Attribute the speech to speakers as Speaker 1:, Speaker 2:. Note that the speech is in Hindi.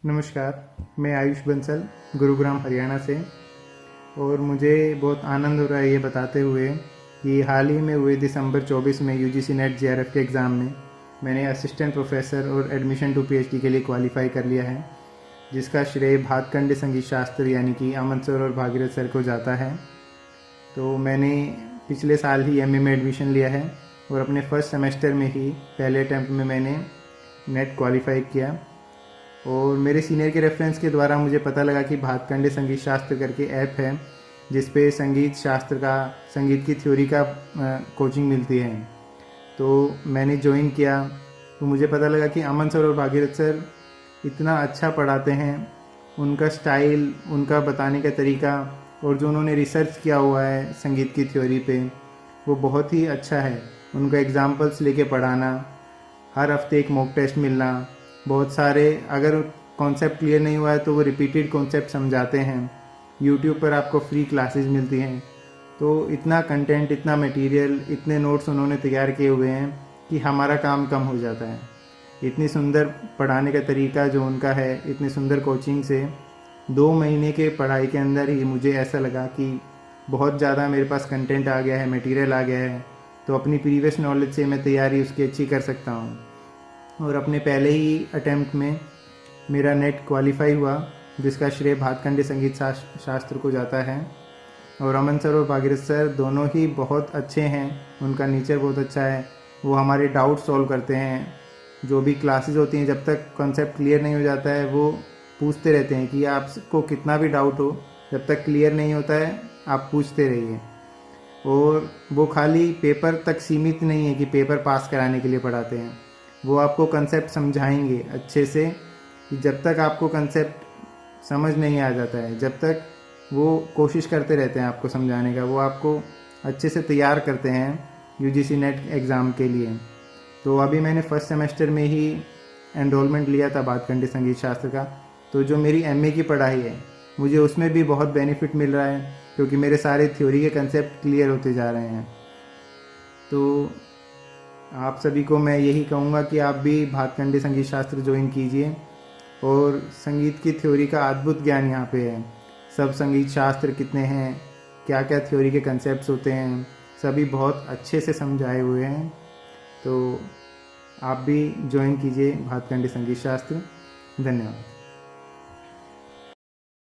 Speaker 1: नमस्कार, मैं आयुष बंसल गुरुग्राम हरियाणा से। और मुझे बहुत आनंद हो रहा है ये बताते हुए कि हाल ही में हुए दिसंबर 24 में यूजीसी नेट जेआरएफ के एग्ज़ाम में मैंने असिस्टेंट प्रोफेसर और एडमिशन टू पीएचडी के लिए क्वालिफाई कर लिया है, जिसका श्रेय भातखंडे संगीत शास्त्र यानी कि अमन सर और भागीरथ सर को जाता है। तो मैंने पिछले साल ही एमए में एडमिशन लिया है और अपने फर्स्ट सेमेस्टर में ही पहले अटैम्प्ट में मैंने नेट क्वालिफाई किया। और मेरे सीनियर के रेफरेंस के द्वारा मुझे पता लगा कि भातखंडे संगीत शास्त्र करके ऐप है जिस पे संगीत शास्त्र का, संगीत की थ्योरी का कोचिंग मिलती है। तो मैंने ज्वाइन किया तो मुझे पता लगा कि अमन सर और भागीरथ सर इतना अच्छा पढ़ाते हैं। उनका स्टाइल, उनका बताने का तरीका और जो उन्होंने रिसर्च किया हुआ है संगीत की थ्योरी पे, वो बहुत ही अच्छा है। उनका एग्जाम्पल्स लेके पढ़ाना, हर हफ्ते एक मॉक टेस्ट मिलना, बहुत सारे, अगर कॉन्सेप्ट क्लियर नहीं हुआ है तो वो रिपीटेड कॉन्सेप्ट समझाते हैं। यूट्यूब पर आपको फ्री क्लासेस मिलती हैं। तो इतना कंटेंट, इतना मटेरियल, इतने नोट्स उन्होंने तैयार किए हुए हैं कि हमारा काम कम हो जाता है। इतनी सुंदर पढ़ाने का तरीका जो उनका है, इतनी सुंदर कोचिंग से 2 महीने के पढ़ाई के अंदर ही मुझे ऐसा लगा कि बहुत ज़्यादा मेरे पास कंटेंट आ गया है, मटेरियल आ गया है, तो अपनी प्रीवियस नॉलेज से मैं तैयारी उसकी अच्छी कर सकता हूँ। और अपने पहले ही अटैम्प्ट में मेरा नेट क्वालिफाई हुआ, जिसका श्रेय भातखंडे संगीत शास्त्र को जाता है। और अमन सर और भागीरथ सर दोनों ही बहुत अच्छे हैं, उनका नेचर बहुत अच्छा है। वो हमारे डाउट सॉल्व करते हैं। जो भी क्लासेस होती हैं, जब तक कॉन्सेप्ट क्लियर नहीं हो जाता है वो पूछते रहते हैं कि आपको कितना भी डाउट हो, जब तक क्लियर नहीं होता है आप पूछते रहिए। और वो खाली पेपर तक सीमित नहीं है कि पेपर पास कराने के लिए पढ़ाते हैं, वो आपको कंसेप्ट समझाएंगे अच्छे से। कि जब तक आपको कंसेप्ट समझ नहीं आ जाता है, जब तक वो कोशिश करते रहते हैं आपको समझाने का, वो आपको अच्छे से तैयार करते हैं यूजीसी नेट एग्ज़ाम के लिए। तो अभी मैंने फर्स्ट सेमेस्टर में ही एनरोलमेंट लिया था भातखंडे संगीत शास्त्र का। तो जो मेरी एमए की पढ़ाई है, मुझे उसमें भी बहुत बेनिफिट मिल रहा है, क्योंकि मेरे सारे थ्योरी के कंसेप्ट क्लियर होते जा रहे हैं। तो आप सभी को मैं यही कहूँगा कि आप भी भातखंडे संगीत शास्त्र ज्वाइन कीजिए। और संगीत की थ्योरी का अद्भुत ज्ञान यहाँ पे है। सब संगीत शास्त्र कितने हैं, क्या क्या थ्योरी के कंसेप्ट्स होते हैं, सभी बहुत अच्छे से समझाए हुए हैं। तो आप भी ज्वाइन कीजिए भातखंडे संगीत शास्त्र। धन्यवाद।